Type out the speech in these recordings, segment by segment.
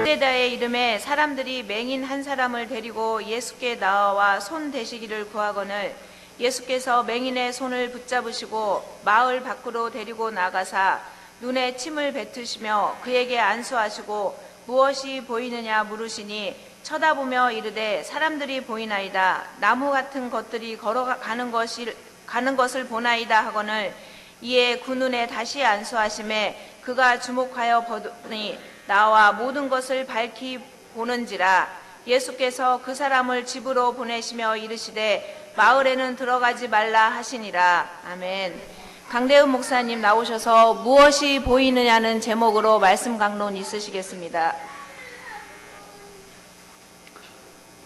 베데다의 이름에 사람들이 맹인 한 사람을 데리고 예수께 나와 손 대시기를 구하거늘 예수께서 맹인의 손을 붙잡으시고 마을 밖으로 데리고 나가사 눈에 침을 뱉으시며 그에게 안수하시고 무엇이 보이느냐 물으시니 쳐다보며 이르되 사람들이 보이나이다. 나무 같은 것들이 걸어가는 것을 보나이다 하거늘 이에 그 눈에 다시 안수하심에 그가 주목하여 보더니 나와 모든 것을 밝히 보는지라. 예수께서 그 사람을 집으로 보내시며 이르시되 마을에는 들어가지 말라 하시니라. 아멘. 강대훈 목사님 나오셔서 무엇이 보이느냐는 제목으로 말씀 강론 있으시겠습니다.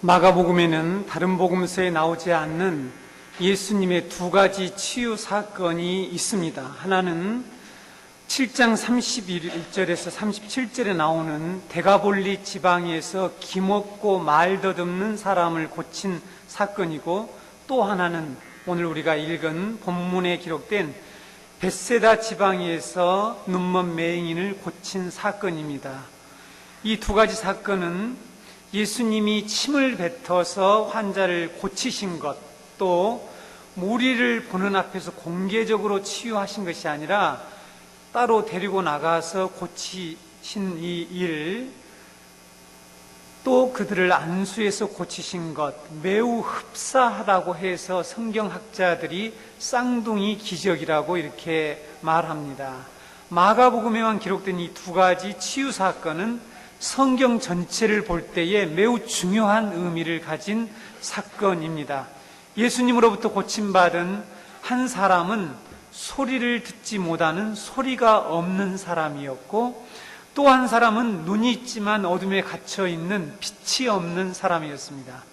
마가복음에는 다른 복음서에 나오지 않는 예수님의 두 가지 치유 사건이 있습니다. 하나는 7장 31절에서 37절에 나오는 데가볼리 지방에서 기먹고 말 더듬는 사람을 고친 사건이고, 또 하나는 오늘 우리가 읽은 본문에 기록된 벳세다 지방에서 눈먼 맹인을 고친 사건입니다. 이 두 가지 사건은 예수님이 침을 뱉어서 환자를 고치신 것, 또 무리를 보는 앞에서 공개적으로 치유하신 것이 아니라 따로 데리고 나가서 고치신 이 일, 또 그들을 안수해서 고치신 것, 매우 흡사하다고 해서 성경학자들이 쌍둥이 기적이라고 이렇게 말합니다. 마가복음에만 기록된 이 두 가지 치유 사건은 성경 전체를 볼 때에 매우 중요한 의미를 가진 사건입니다. 예수님으로부터 고침받은 한 사람은 소리를 듣지 못하는 소리가 없는 사람이었고, 또 한 사람은 눈이 있지만 어둠에 갇혀있는 빛이 없는 사람이었습니다.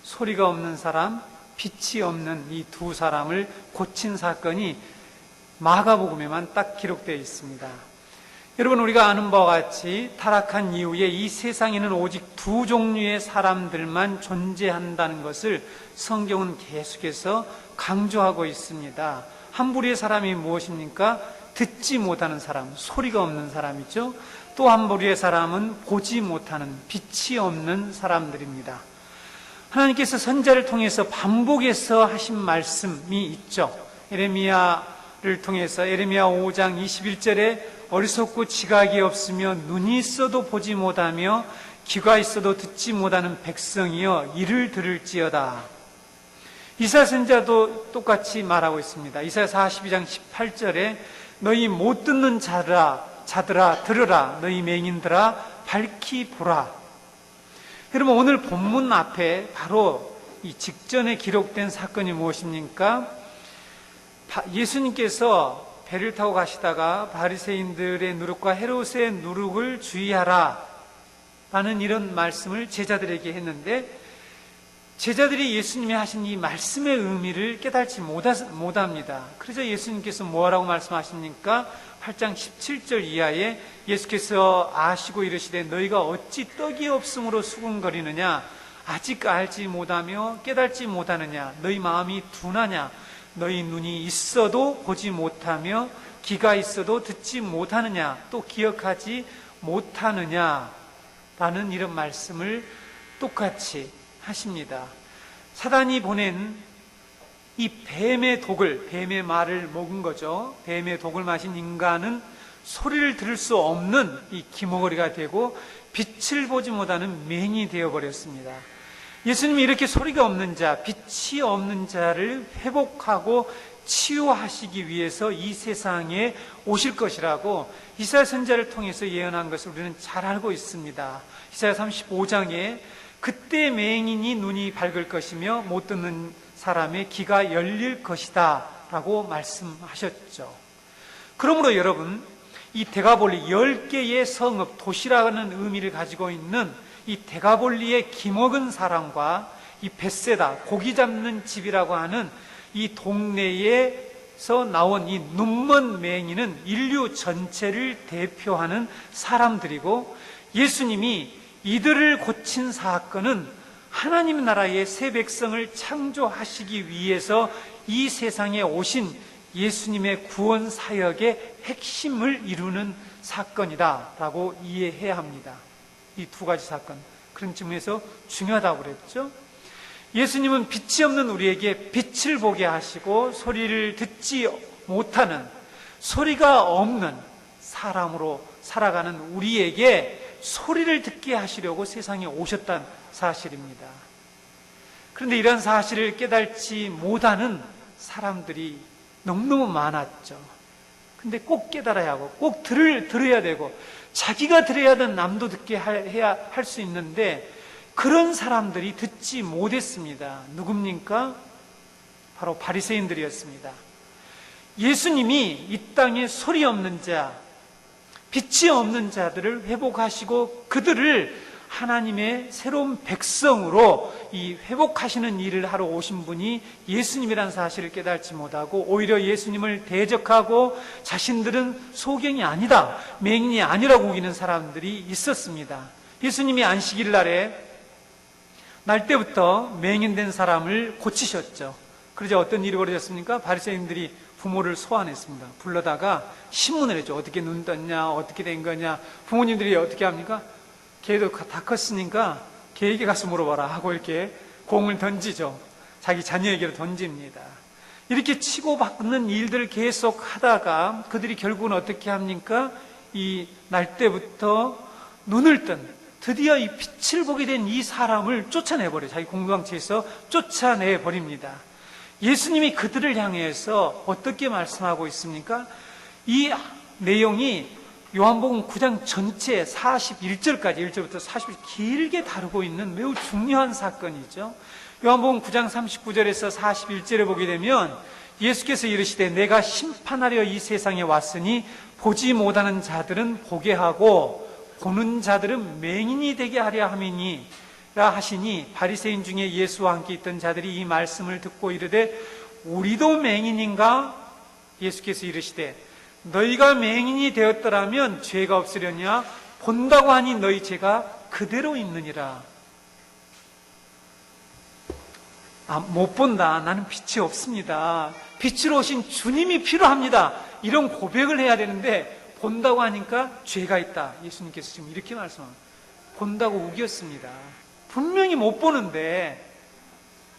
소리가 없는 사람, 빛이 없는 이 두 사람을 고친 사건이 마가복음에만 딱 기록되어 있습니다. 여러분, 우리가 아는 바와 같이 타락한 이후에 이 세상에는 오직 두 종류의 사람들만 존재한다는 것을 성경은 계속해서 강조하고 있습니다. 한 부류의 사람이 무엇입니까? 듣지 못하는 사람, 소리가 없는 사람이죠. 또 한 부류의 사람은 보지 못하는, 빛이 없는 사람들입니다. 하나님께서 선지자를 통해서 반복해서 하신 말씀이 있죠. 에레미야를 통해서 에레미야 5장 21절에 어리석고 지각이 없으며 눈이 있어도 보지 못하며 귀가 있어도 듣지 못하는 백성이여 이를 들을지어다. 이사야 선지자도 똑같이 말하고 있습니다. 이사야 42장 18절에 너희 못 듣는 자들아 들으라. 너희 맹인들아 밝히 보라. 여러분, 오늘 본문 앞에 바로 이 직전에 기록된 사건이 무엇입니까? 예수님께서 배를 타고 가시다가 바리새인들의 누룩과 헤롯의 누룩을 주의하라 라는 이런 말씀을 제자들에게 했는데, 제자들이 예수님이 하신 이 말씀의 의미를 깨달지 못합니다. 그래서 예수님께서 뭐라고 말씀하십니까? 8장 17절 이하에 예수께서 아시고 이르시되 너희가 어찌 떡이 없음으로 수군거리느냐? 아직 알지 못하며 깨달지 못하느냐? 너희 마음이 둔하냐? 너희 눈이 있어도 보지 못하며 귀가 있어도 듣지 못하느냐? 또 기억하지 못하느냐? 라는 이런 말씀을 똑같이 하십니다. 사단이 보낸 이 뱀의 독을, 뱀의 말을 먹은 거죠. 뱀의 독을 마신 인간은 소리를 들을 수 없는 이 기머거리가 되고 빛을 보지 못하는 맹이 되어버렸습니다. 예수님이 이렇게 소리가 없는 자, 빛이 없는 자를 회복하고 치유하시기 위해서 이 세상에 오실 것이라고 이사야 선지자를 통해서 예언한 것을 우리는 잘 알고 있습니다. 이사야 35장에 그때 맹인이 눈이 밝을 것이며 못 듣는 사람의 귀가 열릴 것이다 라고 말씀하셨죠. 그러므로 여러분, 이 데가볼리 10개의 성읍, 도시라는 의미를 가지고 있는 이 데가볼리의 기먹은 사람과 이 벳세다, 고기 잡는 집이라고 하는 이 동네에서 나온 이 눈먼 맹인은 인류 전체를 대표하는 사람들이고, 예수님이 이들을 고친 사건은 하나님 나라의 새 백성을 창조하시기 위해서 이 세상에 오신 예수님의 구원 사역의 핵심을 이루는 사건이다 라고 이해해야 합니다. 이 두 가지 사건, 그런 측면에서 중요하다고 그랬죠. 예수님은 빛이 없는 우리에게 빛을 보게 하시고 소리를 듣지 못하는, 소리가 없는 사람으로 살아가는 우리에게 소리를 듣게 하시려고 세상에 오셨다는 사실입니다. 그런데 이런 사실을 깨닫지 못하는 사람들이 너무너무 많았죠. 근데 꼭 깨달아야 하고 꼭 들어야 되고 자기가 들어야 하던 남도 듣게 해야 할 수 있는데 그런 사람들이 듣지 못했습니다. 누굽니까? 바로 바리새인들이었습니다. 예수님이 이 땅에 소리 없는 자, 빛이 없는 자들을 회복하시고 그들을 하나님의 새로운 백성으로 이 회복하시는 일을 하러 오신 분이 예수님이라는 사실을 깨닫지 못하고 오히려 예수님을 대적하고 자신들은 소경이 아니다, 맹인이 아니라고 우기는 사람들이 있었습니다. 예수님이 안식일 날 때부터 맹인된 사람을 고치셨죠. 그러자 어떤 일이 벌어졌습니까? 바리새인들이 부모를 소환했습니다. 불러다가 신문을 했죠. 어떻게 눈 떴냐, 어떻게 된 거냐. 부모님들이 어떻게 합니까? 걔도 다 컸으니까 걔에게 가서 물어봐라 하고 이렇게 공을 던지죠. 자기 자녀에게로 던집니다. 이렇게 치고받는 일들을 계속 하다가 그들이 결국은 어떻게 합니까? 이 날 때부터 눈을 뜬, 드디어 이 빛을 보게 된 이 사람을 쫓아내버려요. 자기 공동체에서 쫓아내버립니다. 예수님이 그들을 향해서 어떻게 말씀하고 있습니까? 이 내용이 요한복음 9장 전체 41절까지 1절부터 40절 길게 다루고 있는 매우 중요한 사건이죠. 요한복음 9장 39절에서 41절에 보게 되면 예수께서 이르시되 내가 심판하려 이 세상에 왔으니 보지 못하는 자들은 보게 하고 보는 자들은 맹인이 되게 하려 함이니라 하시니 바리새인 중에 예수와 함께 있던 자들이 이 말씀을 듣고 이르되 우리도 맹인인가? 예수께서 이르시되 너희가 맹인이 되었더라면 죄가 없으려냐? 본다고 하니 너희 죄가 그대로 있느니라. 못 본다. 나는 빛이 없습니다. 빛으로 오신 주님이 필요합니다. 이런 고백을 해야 되는데 본다고 하니까 죄가 있다. 예수님께서 지금 이렇게 말씀합니다. 본다고 우겼습니다. 분명히 못 보는데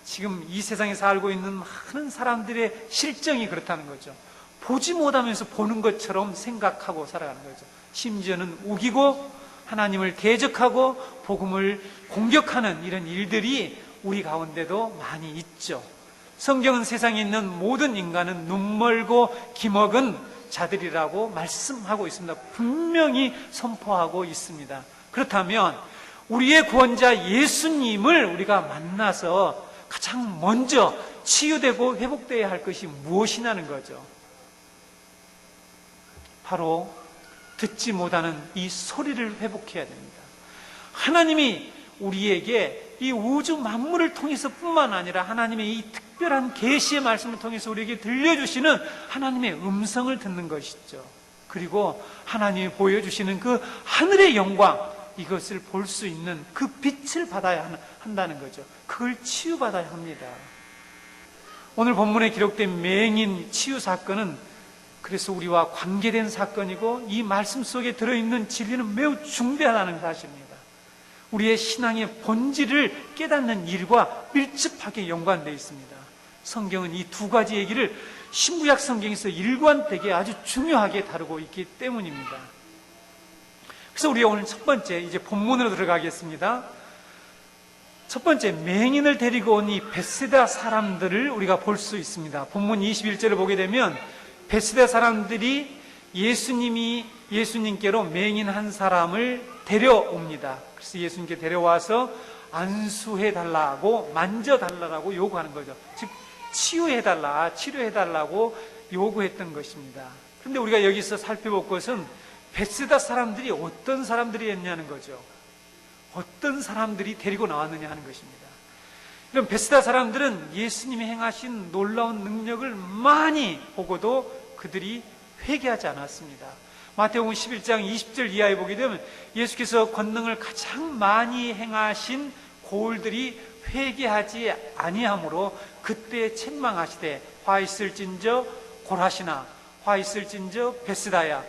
지금 이 세상에 살고 있는 많은 사람들의 실정이 그렇다는 거죠. 보지 못하면서 보는 것처럼 생각하고 살아가는 거죠. 심지어는 우기고 하나님을 대적하고 복음을 공격하는 이런 일들이 우리 가운데도 많이 있죠. 성경은 세상에 있는 모든 인간은 눈멀고 기먹은 자들이라고 말씀하고 있습니다. 분명히 선포하고 있습니다. 그렇다면 우리의 구원자 예수님을 우리가 만나서 가장 먼저 치유되고 회복되어야 할 것이 무엇이냐는 거죠. 바로 듣지 못하는 이 소리를 회복해야 됩니다. 하나님이 우리에게 이 우주 만물을 통해서 뿐만 아니라 하나님의 이 특별한 계시의 말씀을 통해서 우리에게 들려주시는 하나님의 음성을 듣는 것이죠. 그리고 하나님이 보여주시는 그 하늘의 영광, 이것을 볼 수 있는 그 빛을 받아야 한다는 거죠. 그걸 치유받아야 합니다. 오늘 본문에 기록된 맹인 치유 사건은 그래서 우리와 관계된 사건이고 이 말씀 속에 들어있는 진리는 매우 중대하다는 사실입니다. 우리의 신앙의 본질을 깨닫는 일과 밀접하게 연관되어 있습니다. 성경은 이 두 가지 얘기를 신구약 성경에서 일관되게 아주 중요하게 다루고 있기 때문입니다. 그래서 우리가 오늘 첫 번째 이제 본문으로 들어가겠습니다. 첫 번째, 맹인을 데리고 온 이 베세다 사람들을 우리가 볼 수 있습니다. 본문 21절을 보게 되면 베세다 사람들이 예수님께로 맹인 한 사람을 데려옵니다. 그래서 예수님께 데려와서 안수해달라고, 만져달라고 요구하는 거죠. 즉 치료해달라고 요구했던 것입니다. 그런데 우리가 여기서 살펴볼 것은 베세다 사람들이 어떤 사람들이었냐는 거죠. 어떤 사람들이 데리고 나왔느냐 하는 것입니다. 이런 베세다 사람들은 예수님이 행하신 놀라운 능력을 많이 보고도 그들이 회개하지 않았습니다. 마태복음 11장 20절 이하에 보게 되면 예수께서 권능을 가장 많이 행하신 고을들이 회개하지 아니하므로 그때 책망하시되 화 있을진저 고라시나 화 있을진저 베세다야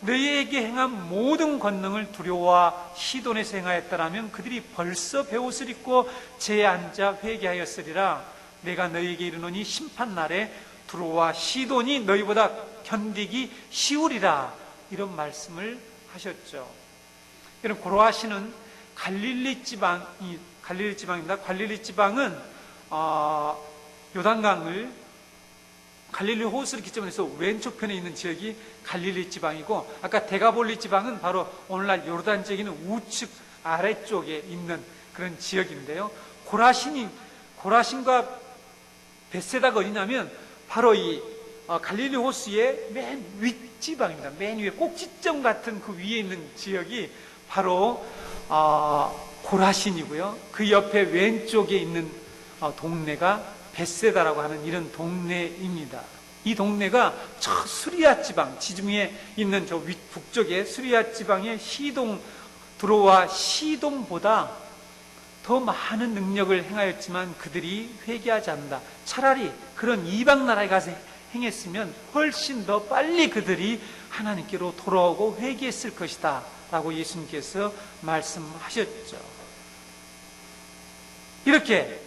너희에게 행한 모든 권능을 두려워와 시돈에서 행하였더라면 그들이 벌써 베옷을 입고 제에 앉아 회개하였으리라. 내가 너희에게 이르노니 심판날에 두로와 시돈이 너희보다 견디기 쉬우리라. 이런 말씀을 하셨죠. 여러분, 고라시는 갈릴리 지방입니다. 갈릴리 지방은 요단강을 갈릴리 호수를 기점으로 해서 왼쪽 편에 있는 지역이 갈릴리 지방이고, 아까 데가볼리 지방은 바로 오늘날 요르단 지역에는 우측 아래쪽에 있는 그런 지역인데요. 고라신과 벳세다가 어디냐면 바로 이 갈릴리 호수의 맨 윗지방입니다. 맨 위에 꼭지점 같은 그 위에 있는 지역이 바로 고라신이고요. 그 옆에 왼쪽에 있는 동네가 벳세다라고 하는 이런 동네입니다. 이 동네가 저 수리아 지방, 지중해에 있는 저 북쪽에 수리아 지방의 시동, 두로와 시돈보다 더 많은 능력을 행하였지만 그들이 회개하지 않는다. 차라리 그런 이방 나라에 가서 행했으면 훨씬 더 빨리 그들이 하나님께로 돌아오고 회개했을 것이다 라고 예수님께서 말씀하셨죠. 이렇게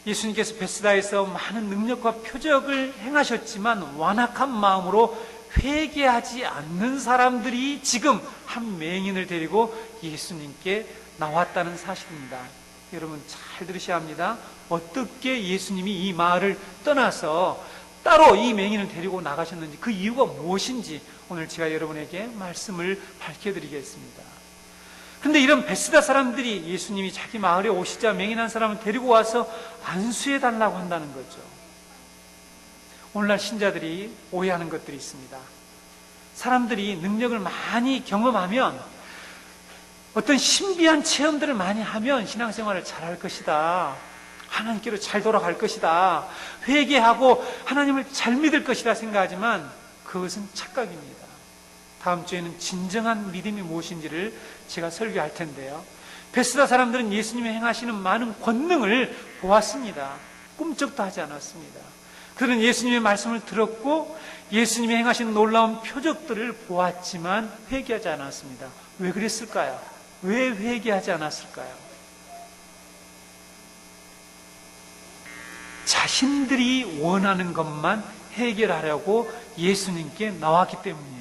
예수님께서 벳스다에서 많은 능력과 표적을 행하셨지만 완악한 마음으로 회개하지 않는 사람들이 지금 한 맹인을 데리고 예수님께 나왔다는 사실입니다. 여러분 잘 들으셔야 합니다. 어떻게 예수님이 이 마을을 떠나서 따로 이 맹인을 데리고 나가셨는지, 그 이유가 무엇인지 오늘 제가 여러분에게 말씀을 밝혀드리겠습니다. 그런데 이런 벳스다 사람들이 예수님이 자기 마을에 오시자 맹인한 사람을 데리고 와서 안수해달라고 한다는 거죠. 오늘날 신자들이 오해하는 것들이 있습니다. 사람들이 능력을 많이 경험하면, 어떤 신비한 체험들을 많이 하면 신앙생활을 잘할 것이다, 하나님께로 잘 돌아갈 것이다, 회개하고 하나님을 잘 믿을 것이다 생각하지만 그것은 착각입니다. 다음 주에는 진정한 믿음이 무엇인지를 제가 설교할 텐데요. 벳스다 사람들은 예수님이 행하시는 많은 권능을 보았습니다. 꿈쩍도 하지 않았습니다. 그들은 예수님의 말씀을 들었고 예수님이 행하신 놀라운 표적들을 보았지만 회개하지 않았습니다. 왜 그랬을까요? 왜 회개하지 않았을까요? 자신들이 원하는 것만 해결하려고 예수님께 나왔기 때문이에요.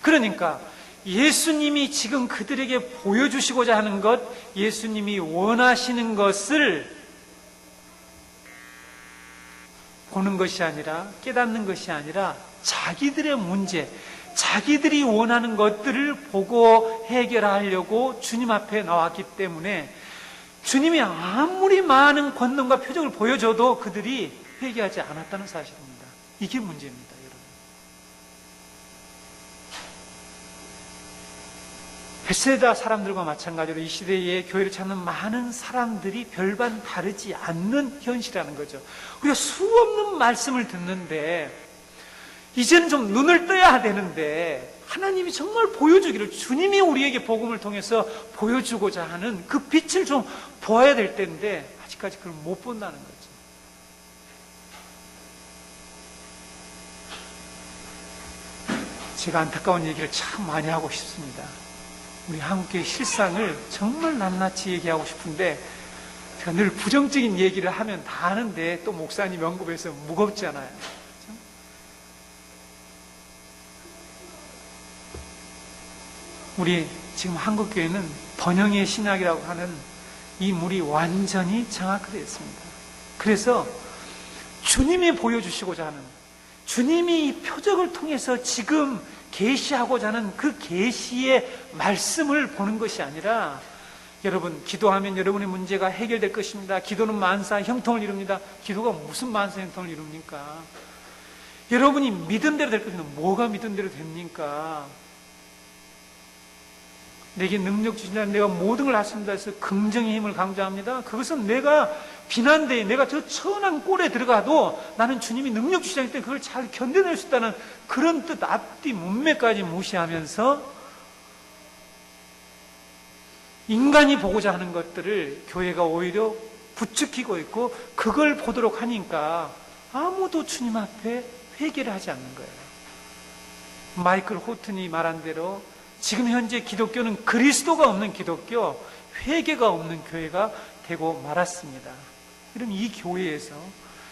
그러니까 예수님이 지금 그들에게 보여주시고자 하는 것, 예수님이 원하시는 것을 보는 것이 아니라, 깨닫는 것이 아니라 자기들의 문제, 자기들이 원하는 것들을 보고 해결하려고 주님 앞에 나왔기 때문에 주님이 아무리 많은 권능과 표적을 보여줘도 그들이 회개하지 않았다는 사실입니다. 이게 문제입니다, 여러분. 벳세다 사람들과 마찬가지로 이 시대에 교회를 찾는 많은 사람들이 별반 다르지 않는 현실이라는 거죠. 우리가 수없는 말씀을 듣는데 이제는 좀 눈을 떠야 되는데, 하나님이 정말 보여주기를, 주님이 우리에게 복음을 통해서 보여주고자 하는 그 빛을 좀 보아야 될 때인데 아직까지 그걸 못 본다는 거죠. 제가 안타까운 얘기를 참 많이 하고 싶습니다. 우리 한국교회 실상을 정말 낱낱이 얘기하고 싶은데 제가 늘 부정적인 얘기를 하면 다 아는데 또 목사님 언급해서 무겁잖아요. 그렇죠? 우리 지금 한국교회는 번영의 신학이라고 하는 이 물이 완전히 정확하게 있습니다. 그래서 주님이 보여주시고자 하는, 주님이 이 표적을 통해서 지금 계시하고자 하는 그 계시의 말씀을 보는 것이 아니라, 여러분 기도하면 여러분의 문제가 해결될 것입니다. 기도는 만사 형통을 이룹니다. 기도가 무슨 만사 형통을 이룹니까? 여러분이 믿은 대로 될 것인데 뭐가 믿은 대로 됩니까? 내게 능력 주시냐, 내가 모든 걸 할 수 있다 해서 긍정의 힘을 강조합니다. 그것은 내가 비난대에, 내가 저 천한 꼴에 들어가도 나는 주님이 능력 주시기 때문에 그걸 잘 견뎌낼 수 있다는 그런 뜻 앞뒤 문맥까지 무시하면서 인간이 보고자 하는 것들을 교회가 오히려 부추기고 있고, 그걸 보도록 하니까 아무도 주님 앞에 회개를 하지 않는 거예요. 마이클 호튼이 말한 대로 지금 현재 기독교는 그리스도가 없는 기독교, 회개가 없는 교회가 되고 말았습니다. 이런 이 교회에서,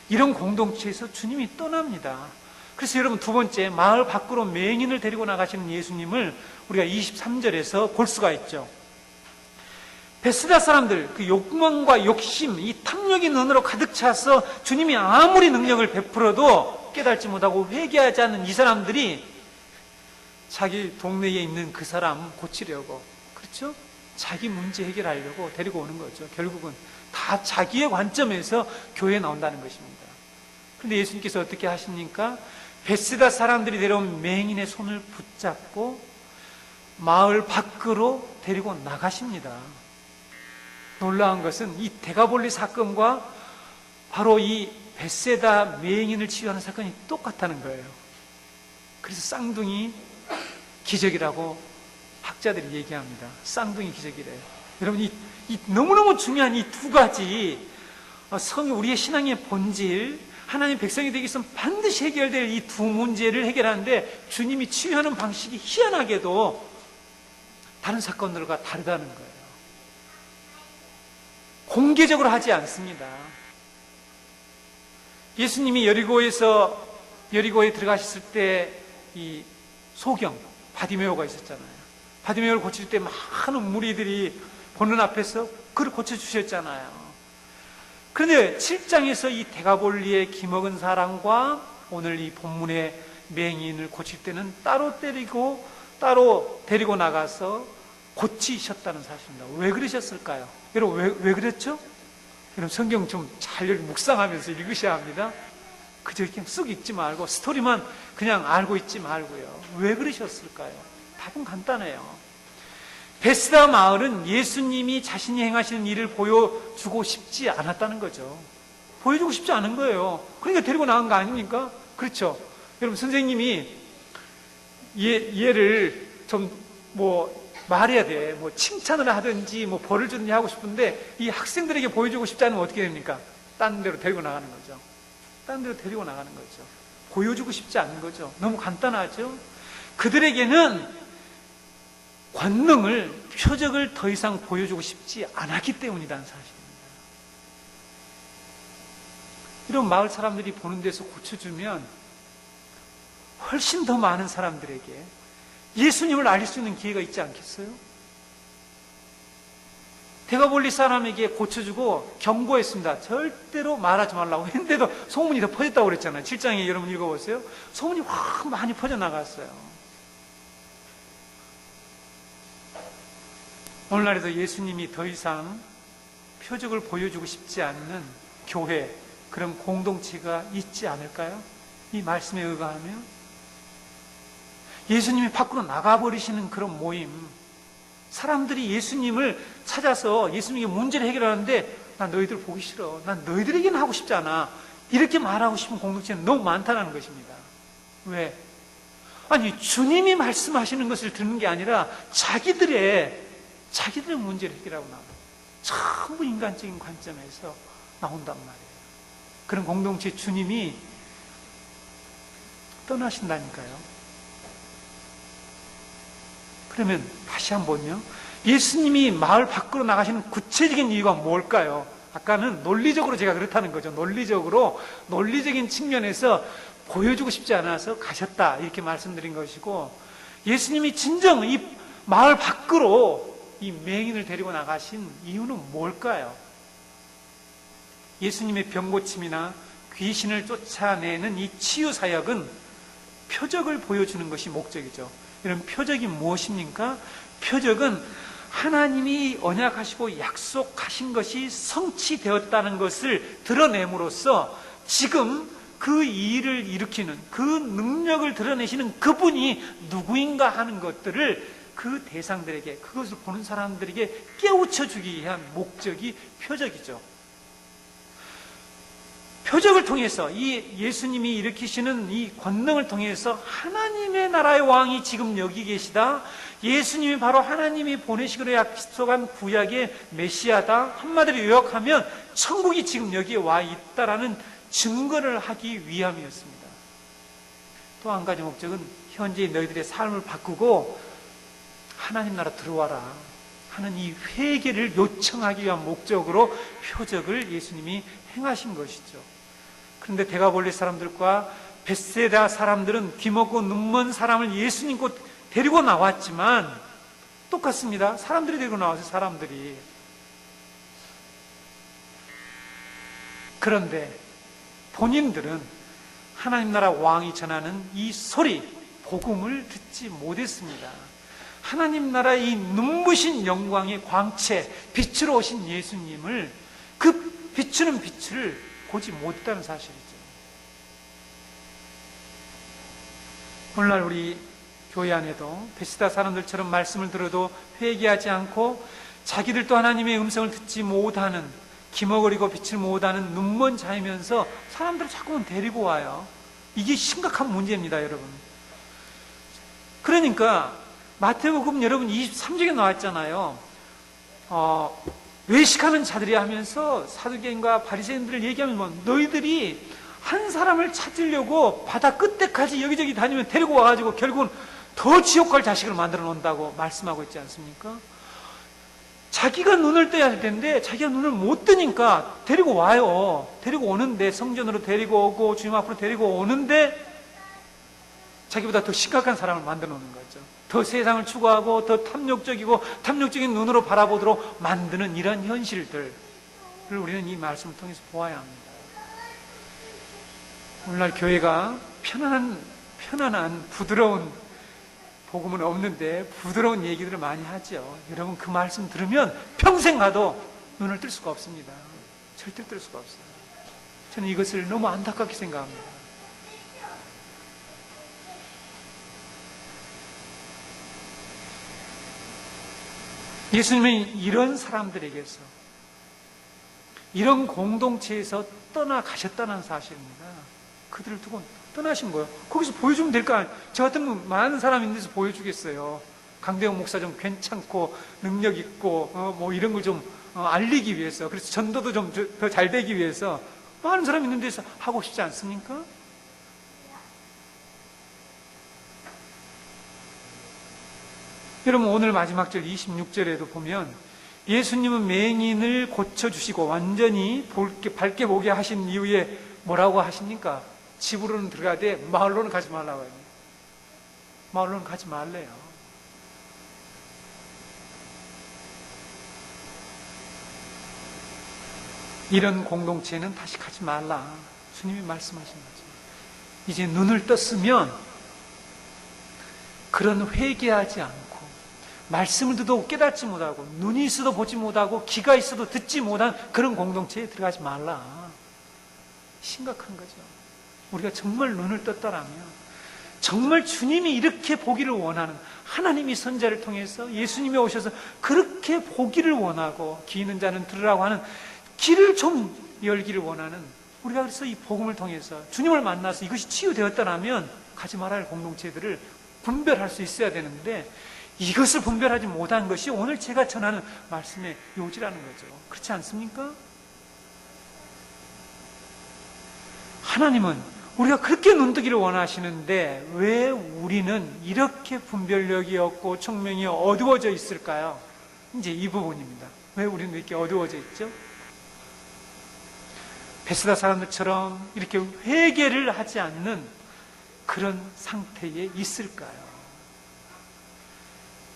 이런 공동체에서 주님이 떠납니다. 그래서 여러분, 두 번째, 마을 밖으로 맹인을 데리고 나가시는 예수님을 우리가 23절에서 볼 수가 있죠. 베스다 사람들, 그 욕망과 욕심, 이 탐욕의 눈으로 가득 차서 주님이 아무리 능력을 베풀어도 깨닫지 못하고 회개하지 않는 이 사람들이 자기 동네에 있는 그 사람 고치려고, 그렇죠? 자기 문제 해결하려고 데리고 오는 거죠. 결국은 다 자기의 관점에서 교회에 나온다는 것입니다. 그런데 예수님께서 어떻게 하십니까? 베스다 사람들이 데려온 맹인의 손을 붙잡고 마을 밖으로 데리고 나가십니다. 놀라운 것은 이 데가볼리 사건과 바로 이 벳세다 맹인을 치유하는 사건이 똑같다는 거예요. 그래서 쌍둥이 기적이라고 학자들이 얘기합니다. 쌍둥이 기적이래요. 여러분, 이 너무너무 중요한 이 두 가지 우리의 신앙의 본질, 하나님 백성이 되기 위해서 반드시 해결될 이 두 문제를 해결하는데 주님이 치유하는 방식이 희한하게도 다른 사건들과 다르다는 거예요. 공개적으로 하지 않습니다. 예수님이 여리고에 들어가셨을 때 이 소경 바디메오가 있었잖아요. 바디메오를 고칠 때 많은 무리들이 보는 앞에서 그를 고쳐주셨잖아요. 그런데 7장에서 이 데가볼리의 기먹은 사람과 오늘 이 본문의 맹인을 고칠 때는 따로 데리고 나가서 고치셨다는 사실입니다. 왜 그러셨을까요? 여러분, 왜 그랬죠? 여러분, 성경 좀 잘 묵상하면서 읽으셔야 합니다. 그저 그냥 쑥 읽지 말고 스토리만 그냥 알고 있지 말고요. 왜 그러셨을까요? 답은 간단해요. 베스다 마을은 예수님이 자신이 행하시는 일을 보여주고 싶지 않았다는 거죠. 보여주고 싶지 않은 거예요. 그러니까 데리고 나간 거 아닙니까? 그렇죠. 여러분, 선생님이 얘를 좀 말해야 돼. 칭찬을 하든지 벌을 주든지 하고 싶은데 이 학생들에게 보여주고 싶지 않으면 어떻게 됩니까? 딴 데로 데리고 나가는 거죠. 딴 데로 데리고 나가는 거죠. 보여주고 싶지 않은 거죠. 너무 간단하죠? 그들에게는 권능을, 표적을 더 이상 보여주고 싶지 않았기 때문이라는 사실입니다. 이런 마을 사람들이 보는 데서 고쳐주면 훨씬 더 많은 사람들에게 예수님을 알릴 수 있는 기회가 있지 않겠어요? 데가볼리 사람에게 고쳐주고 경고했습니다. 절대로 말하지 말라고 했는데도 소문이 더 퍼졌다고 그랬잖아요. 7장에 여러분 읽어보세요. 소문이 확 많이 퍼져나갔어요. 오늘날에도 예수님이 더 이상 표적을 보여주고 싶지 않는 교회, 그런 공동체가 있지 않을까요? 이 말씀에 의거하면 예수님이 밖으로 나가버리시는 그런 모임, 사람들이 예수님을 찾아서 예수님에게 문제를 해결하는데 난 너희들 보기 싫어, 난 너희들에게는 하고 싶지 않아, 이렇게 말하고 싶은 공동체는 너무 많다는 것입니다. 왜? 아니, 주님이 말씀하시는 것을 듣는 게 아니라 자기들의 문제를 해결하고 나와요. 전부 인간적인 관점에서 나온단 말이에요. 그런 공동체 주님이 떠나신다니까요. 그러면 다시 한번요. 예수님이 마을 밖으로 나가시는 구체적인 이유가 뭘까요? 아까는 논리적으로 제가 그렇다는 거죠. 논리적인 측면에서 보여주고 싶지 않아서 가셨다, 이렇게 말씀드린 것이고, 예수님이 진정 이 마을 밖으로 이 맹인을 데리고 나가신 이유는 뭘까요? 예수님의 병고침이나 귀신을 쫓아내는 이 치유 사역은 표적을 보여주는 것이 목적이죠. 이런 표적이 무엇입니까? 표적은 하나님이 언약하시고 약속하신 것이 성취되었다는 것을 드러냄으로써 지금 그 일을 일으키는, 그 능력을 드러내시는 그분이 누구인가 하는 것들을 그 대상들에게, 그것을 보는 사람들에게 깨우쳐주기 위한 목적이 표적이죠. 표적을 통해서, 이 예수님이 일으키시는 이 권능을 통해서 하나님의 나라의 왕이 지금 여기 계시다, 예수님이 바로 하나님이 보내시기로 약속한 구약의 메시아다, 한마디로 요약하면 천국이 지금 여기에 와 있다라는 증거를 하기 위함이었습니다. 또 한 가지 목적은 현재 너희들의 삶을 바꾸고 하나님 나라 들어와라 하는 이 회개를 요청하기 위한 목적으로 표적을 예수님이 행하신 것이죠. 그런데 대가볼리 사람들과 벳세다 사람들은 귀먹고 눈먼 사람을 예수님 곧 데리고 나왔지만 똑같습니다. 사람들이 데리고 나와서 사람들이. 그런데 본인들은 하나님 나라 왕이 전하는 이 소리, 복음을 듣지 못했습니다. 하나님 나라의 이 눈부신 영광의 광채, 빛으로 오신 예수님을, 그 비추는 빛을 보지 못했다는 사실이죠. 오늘날 우리 교회 안에도 베스다 사람들처럼 말씀을 들어도 회개하지 않고 자기들도 하나님의 음성을 듣지 못하는, 기머거리고 빛을 못하는 눈먼 자이면서 사람들을 자꾸만 데리고 와요. 이게 심각한 문제입니다, 여러분. 그러니까 마태복음 여러분 23장에 나왔잖아요. 외식하는 자들이 하면서 사두개인과 바리새인들을 얘기하면 뭐, 너희들이 한 사람을 찾으려고 바다 끝에까지 여기저기 다니면 데리고 와가지고 결국은 더 지옥 갈 자식을 만들어 놓는다고 말씀하고 있지 않습니까? 자기가 눈을 떠야 할 텐데 자기가 눈을 못 뜨니까 데리고 와요. 데리고 오는데, 성전으로 데리고 오고 주님 앞으로 데리고 오는데 자기보다 더 심각한 사람을 만들어 놓는 거죠. 더 세상을 추구하고 더 탐욕적이고 탐욕적인 눈으로 바라보도록 만드는 이런 현실들을 우리는 이 말씀을 통해서 보아야 합니다. 오늘날 교회가 편안한 부드러운 복음은 없는데 부드러운 얘기들을 많이 하죠. 여러분, 그 말씀 들으면 평생 가도 눈을 뜰 수가 없습니다. 절대 뜰 수가 없어요. 저는 이것을 너무 안타깝게 생각합니다. 예수님은 이런 사람들에게서, 이런 공동체에서 떠나가셨다는 사실입니다. 그들을 두고 떠나신 거예요. 거기서 보여주면 될 거 아니에요. 저 같으면 많은 사람이 있는 데서 보여주겠어요. 강대영 목사 좀 괜찮고 능력 있고 뭐 이런 걸 좀 알리기 위해서, 그래서 전도도 좀 더 잘 되기 위해서 많은 사람이 있는 데서 하고 싶지 않습니까? 여러분, 오늘 마지막 절 26절에도 보면 예수님은 맹인을 고쳐주시고 완전히 밝게 보게 하신 이후에 뭐라고 하십니까? 집으로는 들어가되 마을로는 가지 말라고 해요. 마을로는 가지 말래요. 이런 공동체는 다시 가지 말라. 주님이 말씀하신 거죠. 이제 눈을 떴으면 그런 회개하지 않고 말씀을 듣도 깨닫지 못하고 눈이 있어도 보지 못하고 귀가 있어도 듣지 못한 그런 공동체에 들어가지 말라. 심각한 거죠. 우리가 정말 눈을 떴다라면, 정말 주님이 이렇게 보기를 원하는, 하나님이 선자를 통해서 예수님이 오셔서 그렇게 보기를 원하고 귀 있는 자는 들으라고 하는 길을 좀 열기를 원하는, 우리가 그래서 이 복음을 통해서 주님을 만나서 이것이 치유되었다라면 가지 말아야 할 공동체들을 분별할 수 있어야 되는데, 이것을 분별하지 못한 것이 오늘 제가 전하는 말씀의 요지라는 거죠. 그렇지 않습니까? 하나님은 우리가 그렇게 눈뜨기를 원하시는데 왜 우리는 이렇게 분별력이 없고 청명이 어두워져 있을까요? 이제 이 부분입니다. 왜 우리는 이렇게 어두워져 있죠? 베스다 사람들처럼 이렇게 회개를 하지 않는 그런 상태에 있을까요?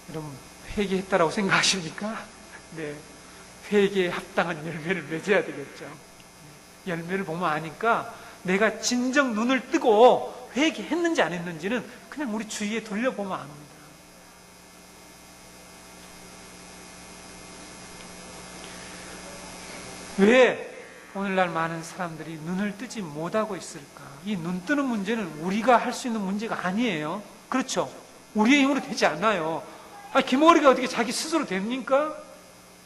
여러분, 회개했다라고 생각하십니까? 네, 회개에 합당한 열매를 맺어야 되겠죠. 열매를 보면 아니까 내가 진정 눈을 뜨고 회개했는지 안 했는지는 그냥 우리 주위에 돌려보면 압니다. 왜 오늘날 많은 사람들이 눈을 뜨지 못하고 있을까? 이 눈 뜨는 문제는 우리가 할 수 있는 문제가 아니에요. 그렇죠? 우리의 힘으로 되지 않아요. 김어리가 어떻게 자기 스스로 됩니까?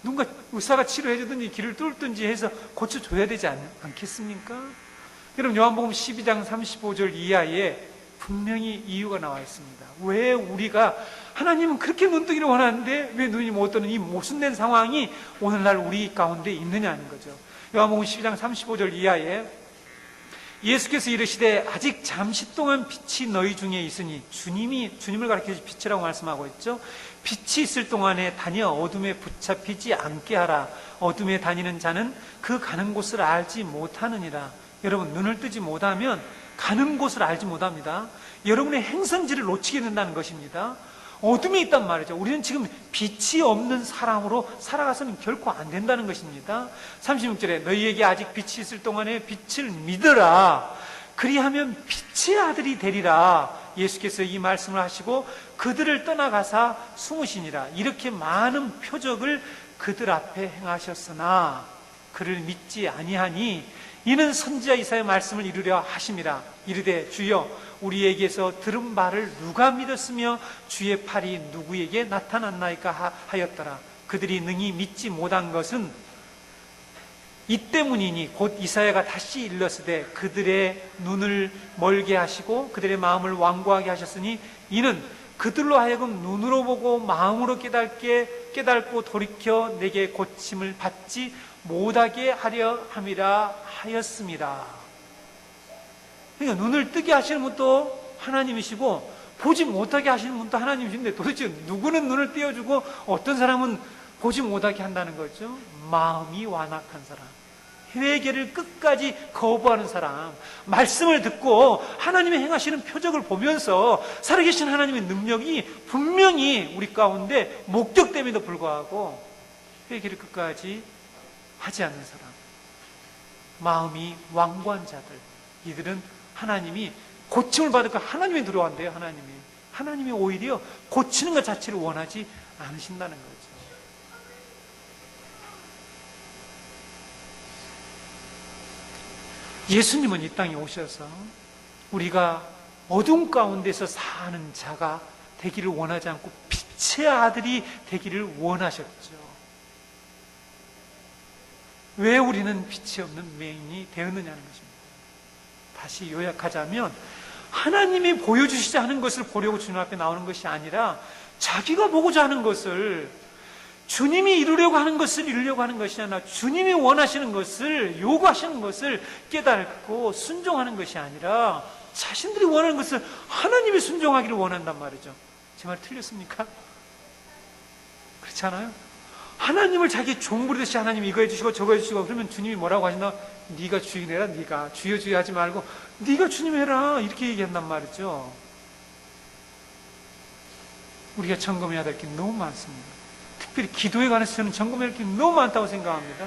누군가 의사가 치료해주든지 길을 뚫든지 해서 고쳐줘야 되지 않겠습니까? 여러분, 요한복음 12장 35절 이하에 분명히 이유가 나와 있습니다. 왜 우리가, 하나님은 그렇게 눈뜨기를 원하는데 왜 눈이 못 뜨는 이 모순된 상황이 오늘날 우리 가운데 있느냐는 거죠. 요한복음 12장 35절 이하에 예수께서 이르시되 아직 잠시 동안 빛이 너희 중에 있으니, 주님을 가리켜서 빛이라고 말씀하고 있죠. 빛이 있을 동안에 다니어 어둠에 붙잡히지 않게 하라. 어둠에 다니는 자는 그 가는 곳을 알지 못하느니라. 여러분, 눈을 뜨지 못하면 가는 곳을 알지 못합니다. 여러분의 행선지를 놓치게 된다는 것입니다. 어둠이 있단 말이죠. 우리는 지금 빛이 없는 사람으로 살아가서는 결코 안 된다는 것입니다. 36절에 너희에게 아직 빛이 있을 동안에 빛을 믿으라. 그리하면 빛의 아들이 되리라. 예수께서 이 말씀을 하시고 그들을 떠나가사 숨으시니라. 이렇게 많은 표적을 그들 앞에 행하셨으나 그를 믿지 아니하니 이는 선지자 이사야의 말씀을 이루려 하심이라. 이르되 주여 우리에게서 들은 바를 누가 믿었으며 주의 팔이 누구에게 나타났나이까 하였더라. 그들이 능히 믿지 못한 것은 이 때문이니 곧 이사야가 다시 일렀으되 그들의 눈을 멀게 하시고 그들의 마음을 완고하게 하셨으니 이는 그들로 하여금 눈으로 보고 마음으로 깨닫고 돌이켜 내게 고침을 받지 못하게 하려 함이라 하였습니다. 그러니까 눈을 뜨게 하시는 분도 하나님이시고 보지 못하게 하시는 분도 하나님이신데 도대체 누구는 눈을 띄워주고 어떤 사람은 보지 못하게 한다는 거죠? 마음이 완악한 사람, 회개를 끝까지 거부하는 사람, 말씀을 듣고 하나님의 행하시는 표적을 보면서 살아계신 하나님의 능력이 분명히 우리 가운데 목격됨에도 불구하고 회개를 끝까지 하지 않는 사람, 마음이 완고한 자들, 이들은 하나님이 고침을 받을까 하나님이 들어왔대요. 하나님이 오히려 고치는 것 자체를 원하지 않으신다는 거죠. 예수님은 이 땅에 오셔서 우리가 어둠 가운데서 사는 자가 되기를 원하지 않고 빛의 아들이 되기를 원하셨죠. 왜 우리는 빛이 없는 맹인이 되었느냐는 것입니다. 다시 요약하자면 하나님이 보여주시지 않은 것을 보려고 주님 앞에 나오는 것이 아니라 자기가 보고자 하는 것을, 주님이 이루려고 하는 것을 이루려고 하는 것이 아니라 주님이 원하시는 것을, 요구하시는 것을 깨닫고 순종하는 것이 아니라 자신들이 원하는 것을 하나님이 순종하기를 원한단 말이죠. 제 말 틀렸습니까? 그렇지 않아요? 하나님을 자기 종부리듯이 하나님이 이거 해주시고 저거 해주시고 그러면 주님이 뭐라고 하시나? 네가 주인 해라. 네가 주여 주여 하지 말고 네가 주님 해라, 이렇게 얘기한단 말이죠. 우리가 점검해야 될 게 너무 많습니다. 특별히 기도에 관해서 저는 점검해야 될 게 너무 많다고 생각합니다.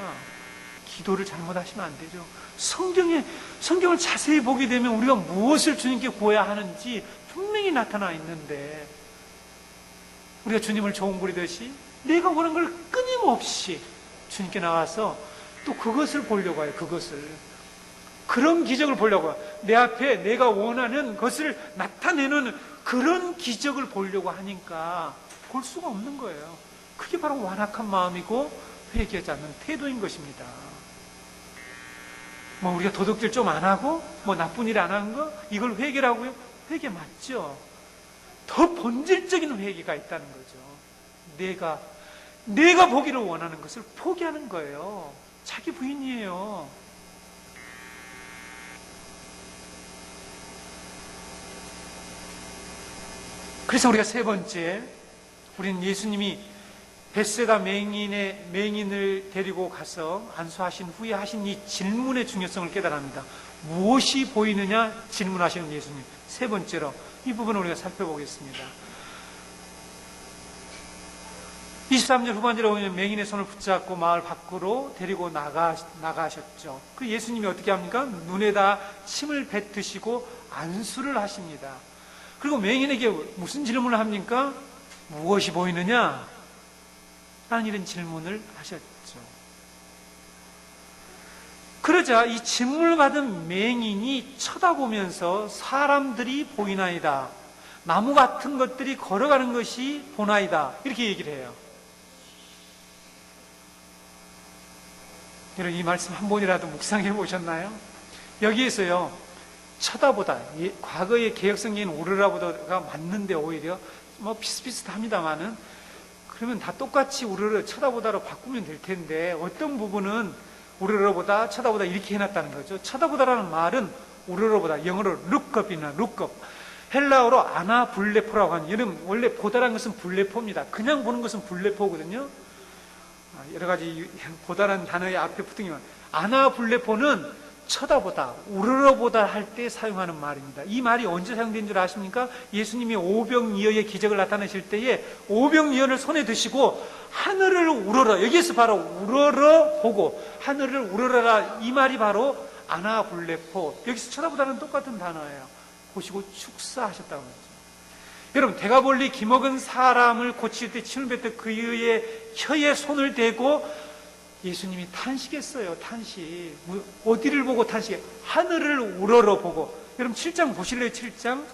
기도를 잘못하시면 안 되죠. 성경을 자세히 보게 되면 우리가 무엇을 주님께 구해야 하는지 분명히 나타나 있는데, 우리가 주님을 종부리듯이 내가 원하는 걸 끊임없이 주님께 나가서 또 그것을 보려고 해요. 그런 기적을 보려고 해요. 내 앞에 내가 원하는 것을 나타내는 그런 기적을 보려고 하니까 볼 수가 없는 거예요. 그게 바로 완악한 마음이고 회개하지 않는 태도인 것입니다. 우리가 도둑질 좀 안 하고 나쁜 일 안 한 거, 이걸 회개라고요? 회개 맞죠. 더 본질적인 회개가 있다는 거죠. 내가 보기를 원하는 것을 포기하는 거예요. 자기 부인이에요. 그래서 우리가 세 번째, 우리는 예수님이 벳세다 맹인을 데리고 가서 안수하신 후에 하신 이 질문의 중요성을 깨달합니다. 무엇이 보이느냐 질문하시는 예수님. 세 번째로 이 부분을 우리가 살펴보겠습니다. 23절 후반절에 보면 맹인의 손을 붙잡고 마을 밖으로 데리고 나가셨죠. 그 예수님이 어떻게 합니까? 눈에다 침을 뱉으시고 안수를 하십니다. 그리고 맹인에게 무슨 질문을 합니까? 무엇이 보이느냐? 라는 이런 질문을 하셨죠. 그러자 이 질문을 받은 맹인이 쳐다보면서 사람들이 보이나이다, 나무 같은 것들이 걸어가는 것이 보나이다, 이렇게 얘기를 해요. 여러분, 이 말씀 한 번이라도 묵상해 보셨나요? 여기에서요, 쳐다보다, 과거의 개혁성경인 우르라보다가 맞는데 오히려 비슷비슷합니다만은, 그러면 다 똑같이 우르르 쳐다보다로 바꾸면 될 텐데 어떤 부분은 우르르보다 쳐다보다 이렇게 해놨다는 거죠. 쳐다보다라는 말은 우러러보다, 영어로 lookup이나 look up, 헬라어로 아나블레포라고 하는, 여러분 원래 보다라는 것은 블레포입니다. 그냥 보는 것은 블레포거든요. 여러 가지 보다라는 단어의 앞에 붙은 게 아나블레포는 쳐다보다, 우러러보다 할 때 사용하는 말입니다. 이 말이 언제 사용된 줄 아십니까? 예수님이 오병이어의 기적을 나타내실 때에 오병이어를 손에 드시고 하늘을 우러러, 여기에서 바로 우러러 보고 하늘을 우러러라, 이 말이 바로 아나블레포, 여기서 쳐다보다는 똑같은 단어예요. 보시고 축사하셨다고 했죠. 여러분, 대가볼리 기먹은 사람을 고칠 때 침을 뱉듯 그의 혀에 손을 대고 예수님이 탄식했어요. 탄식. 어디를 보고 탄식해? 하늘을 우러러 보고. 여러분 7장 보실래요? 7장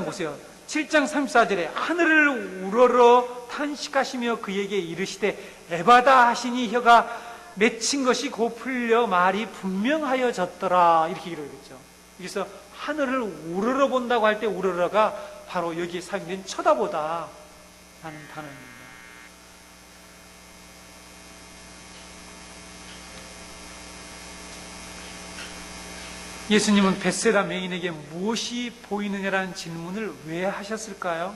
보세요. 7장 34절에 하늘을 우러러 탄식하시며 그에게 이르시되 에바다 하시니 혀가 맺힌 것이 곧 풀려 말이 분명하여졌더라, 이렇게 기록했죠. 여기서 하늘을 우러러 본다고 할 때 우러러가 바로 여기에 사용된 쳐다보다 하는 단어입니다. 예수님은 벳세다 맹인에게 무엇이 보이느냐라는 질문을 왜 하셨을까요?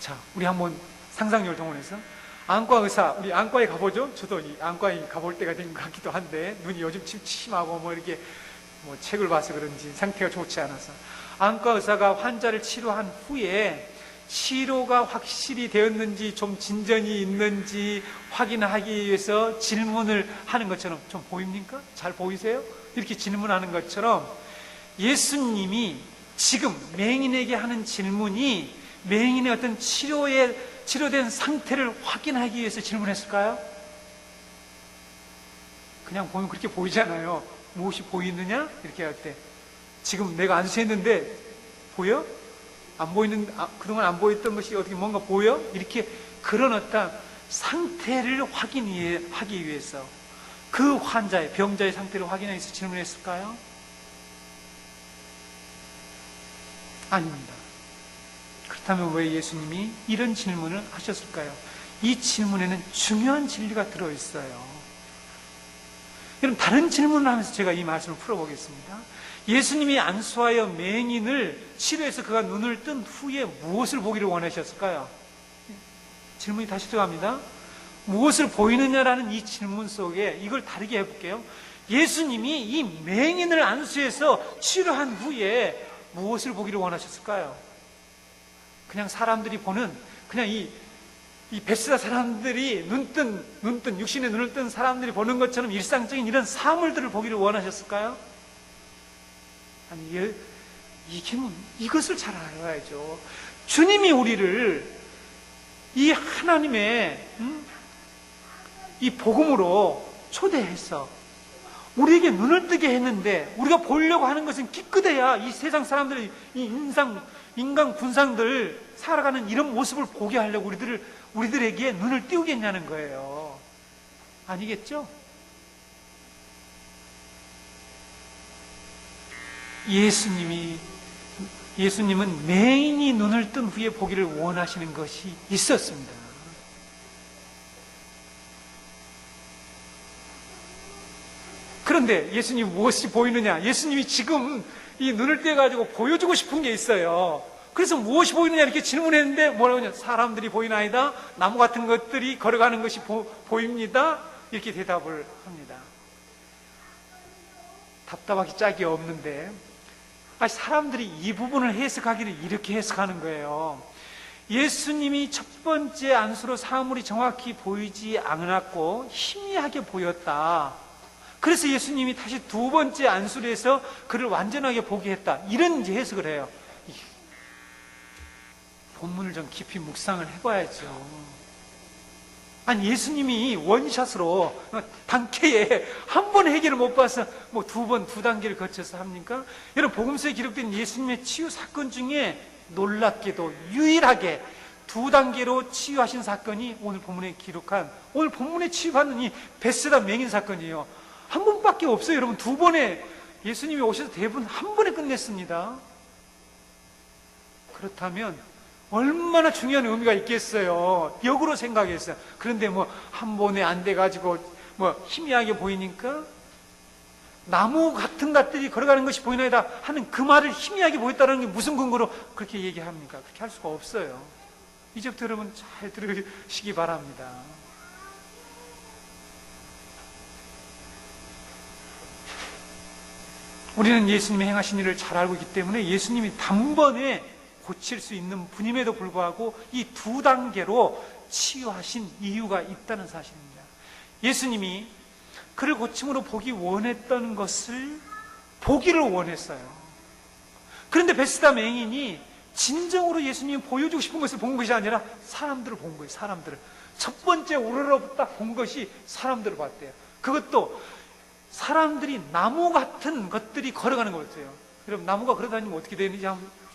자, 우리 한번 상상력을 동원해서 안과 의사, 우리 안과에 가보죠? 저도 이 안과에 가볼 때가 된 것 같기도 한데 눈이 요즘 침침하고 뭐 이렇게 뭐 책을 봐서 그런지 상태가 좋지 않아서 안과 의사가 환자를 치료한 후에 치료가 확실히 되었는지 좀 진전이 있는지 확인하기 위해서 질문을 하는 것처럼 좀 보입니까? 잘 보이세요? 이렇게 질문하는 것처럼 예수님이 지금 맹인에게 하는 질문이 맹인의 어떤 치료된 상태를 확인하기 위해서 질문했을까요? 그냥 보면 그렇게 보이잖아요. 무엇이 보이느냐? 이렇게 할 때 지금 내가 안수했는데 보여? 안 보이는, 그동안 안 보였던 것이 어떻게 뭔가 보여? 이렇게 그런 어떤 상태를 확인하기 위해서 그 환자의, 병자의 상태를 확인하기 위해서 질문했을까요? 아닙니다. 그렇다면 왜 예수님이 이런 질문을 하셨을까요? 이 질문에는 중요한 진리가 들어있어요. 여러분, 다른 질문을 하면서 제가 이 말씀을 풀어보겠습니다. 예수님이 안수하여 맹인을 치료해서 그가 눈을 뜬 후에 무엇을 보기를 원하셨을까요? 질문이 다시 들어갑니다. 무엇을 보이느냐라는 이 질문 속에 이걸 다르게 해볼게요. 예수님이 이 맹인을 안수해서 치료한 후에 무엇을 보기를 원하셨을까요? 그냥 사람들이 보는, 그냥 이 벳세다 사람들이 눈뜬 육신의 눈을 뜬 사람들이 보는 것처럼 일상적인 이런 사물들을 보기를 원하셨을까요? 아니, 이것을 잘 알아야죠. 주님이 우리를 이 하나님의 이 복음으로 초대해서 우리에게 눈을 뜨게 했는데, 우리가 보려고 하는 것은 기껏해야 이 세상 사람들이 이 인간 군상들 살아가는 이런 모습을 보게 하려고 우리들에게 눈을 띄우겠냐는 거예요. 아니겠죠? 예수님은 맹인이 눈을 뜬 후에 보기를 원하시는 것이 있었습니다. 그런데 예수님이 무엇이 보이느냐? 예수님이 지금 이 눈을 떼가지고 보여주고 싶은 게 있어요. 그래서 무엇이 보이느냐 이렇게 질문했는데 뭐라고 하냐? 사람들이 보이나이다? 나무 같은 것들이 걸어가는 것이 보입니다? 이렇게 대답을 합니다. 답답하기 짝이 없는데 사람들이 이 부분을 해석하기를 이렇게 해석하는 거예요. 예수님이 첫 번째 안수로 사물이 정확히 보이지 않았고 희미하게 보였다. 그래서 예수님이 다시 두 번째 안수를 해서 그를 완전하게 보게 했다. 이런 이제 해석을 해요. 본문을 좀 깊이 묵상을 해봐야죠. 아니, 예수님이 원샷으로 단계에 한 번 해결을 못 봐서 뭐 두 단계를 거쳐서 합니까? 여러분, 복음서에 기록된 예수님의 치유 사건 중에 놀랍게도 유일하게 두 단계로 치유하신 사건이 오늘 본문에 치유받는 이 벳세다 맹인 사건이에요. 한 번밖에 없어요. 여러분, 두 번에 예수님이 오셔서 대부분 한 번에 끝냈습니다. 그렇다면 얼마나 중요한 의미가 있겠어요. 역으로 생각했어요. 그런데 뭐 한 번에 안 돼가지고 뭐 희미하게 보이니까 나무 같은 것들이 걸어가는 것이 보이나이다 하는 그 말을 희미하게 보였다는 게 무슨 근거로 그렇게 얘기합니까? 그렇게 할 수가 없어요. 이제부터 여러분 잘 들으시기 바랍니다. 우리는 예수님이 행하신 일을 잘 알고 있기 때문에 예수님이 단번에 고칠 수 있는 분임에도 불구하고 이 두 단계로 치유하신 이유가 있다는 사실입니다. 예수님이 그를 고침으로 보기 원했던 것을 보기를 원했어요. 그런데 베스다 맹인이 진정으로 예수님이 보여주고 싶은 것을 본 것이 아니라 사람들을 본 거예요. 사람들을. 첫 번째 우러러 딱 본 것이 사람들을 봤대요. 그것도 사람들이 나무 같은 것들이 걸어가는 거였어요. 여러분, 나무가 걸어다니면 어떻게 되는지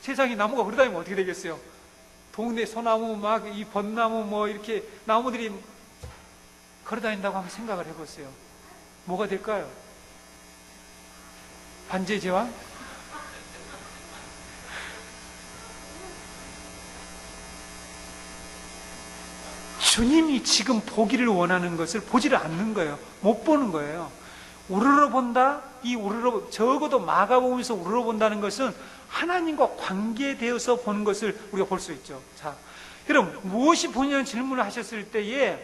세상에 나무가 걸어다니면 어떻게 되겠어요? 동네 소나무 막 이 벚나무 뭐 이렇게 나무들이 걸어다닌다고 한번 생각을 해보세요. 뭐가 될까요? 반지의 제왕? 주님이 지금 보기를 원하는 것을 보지를 않는 거예요. 못 보는 거예요. 우러러 본다? 이 우러러, 적어도 마가복음에서 우러러 본다는 것은 하나님과 관계되어서 보는 것을 우리가 볼 수 있죠. 자, 여러분, 무엇이 보냐는 질문을 하셨을 때에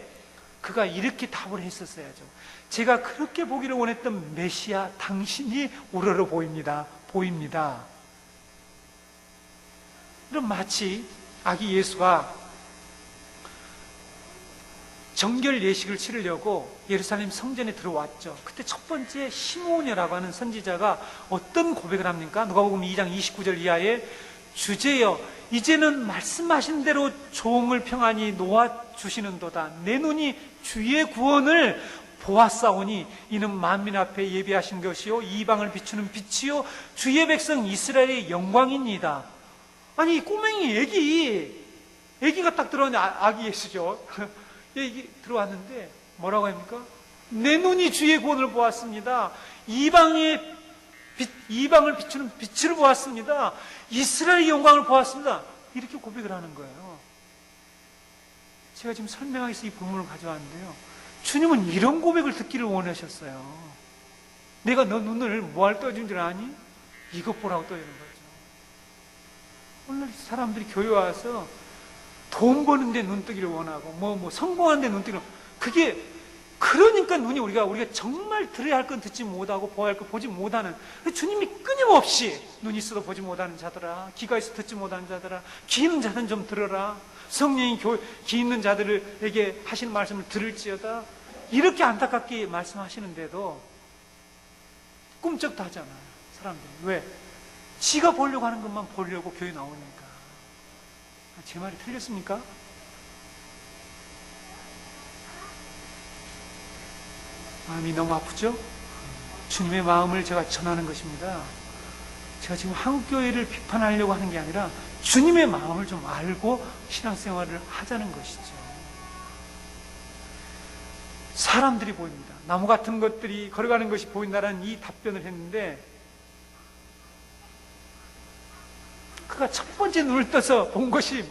그가 이렇게 답을 했었어야죠. 제가 그렇게 보기를 원했던 메시아 당신이 우러러 보입니다. 보입니다. 그럼 마치 아기 예수가 정결 예식을 치르려고 예루살렘 성전에 들어왔죠. 그때 첫 번째 시므온이라고 하는 선지자가 어떤 고백을 합니까? 누가복음 2장 29절 이하에 주제여 이제는 말씀하신 대로 종을 평안히 놓아주시는도다. 내 눈이 주의 구원을 보았사오니 이는 만민 앞에 예비하신 것이요 이방을 비추는 빛이요 주의 백성 이스라엘의 영광입니다. 아니 꼬맹이 애기가 딱 들어왔는데 아기 예수죠. 얘기 들어왔는데 뭐라고 합니까? 내 눈이 주의 구원을 보았습니다. 이방을 비추는 빛을 보았습니다. 이스라엘의 영광을 보았습니다. 이렇게 고백을 하는 거예요. 제가 지금 설명하기 위해서 이 본문을 가져왔는데요. 주님은 이런 고백을 듣기를 원하셨어요. 내가 너 눈을 뭐할 떠준 줄 아니? 이것 보라고 떠주는 거죠. 오늘 사람들이 교회 와서 돈 버는데 눈뜨기를 원하고 뭐 성공하는데 눈뜨기를 그게 그러니까 눈이 우리가 정말 들어야 할 건 듣지 못하고 보아야 할 건 보지 못하는 주님이 끊임없이 눈이 있어도 보지 못하는 자들아 귀가 있어 듣지 못하는 자들아 귀 있는 자들은 좀 들어라 성령이 귀 있는 자들에게 하시는 말씀을 들을지어다 이렇게 안타깝게 말씀하시는데도 꿈쩍도 하잖아요. 사람들이 왜? 지가 보려고 하는 것만 보려고 교회 나오니까. 제 말이 틀렸습니까? 마음이 너무 아프죠? 주님의 마음을 제가 전하는 것입니다. 제가 지금 한국교회를 비판하려고 하는 게 아니라 주님의 마음을 좀 알고 신앙생활을 하자는 것이죠. 사람들이 보입니다. 나무 같은 것들이 걸어가는 것이 보인다는 이 답변을 했는데 그가 첫 번째 눈을 떠서 본 것이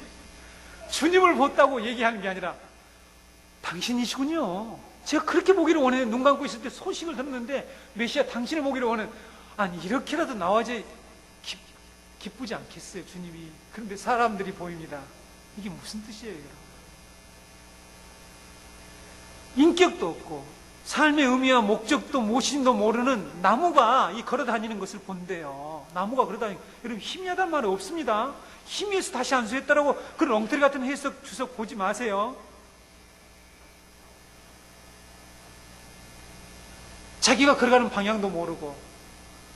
주님을 봤다고 얘기하는 게 아니라 당신이시군요. 제가 그렇게 보기를 원했는데 눈 감고 있을 때 소식을 듣는데 메시아 당신을 보기를 원했는데 아니 이렇게라도 나와야지 기쁘지 않겠어요 주님이. 그런데 사람들이 보입니다. 이게 무슨 뜻이에요? 인격도 없고 삶의 의미와 목적도 무엇인도 모르는 나무가 이 걸어다니는 것을 본대요. 나무가 걸어다니는 여러분 희미하단 말이 없습니다. 희미해서 다시 안수했다라고 그런 엉터리 같은 해석 주석 보지 마세요. 자기가 걸어가는 방향도 모르고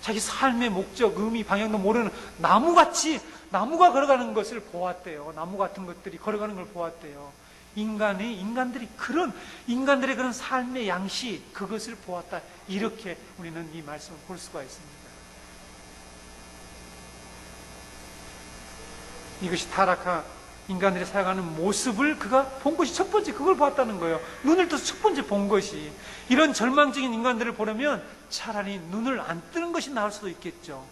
자기 삶의 목적, 의미, 방향도 모르는 나무같이 나무가 걸어가는 것을 보았대요. 나무 같은 것들이 걸어가는 걸 보았대요. 인간들의 그런 삶의 양식, 그것을 보았다. 이렇게 우리는 이 말씀을 볼 수가 있습니다. 이것이 타락한 인간들이 살아가는 모습을 그가 본 것이 첫 번째 그걸 봤다는 거예요. 눈을 떠서 첫 번째 본 것이. 이런 절망적인 인간들을 보려면 차라리 눈을 안 뜨는 것이 나을 수도 있겠죠.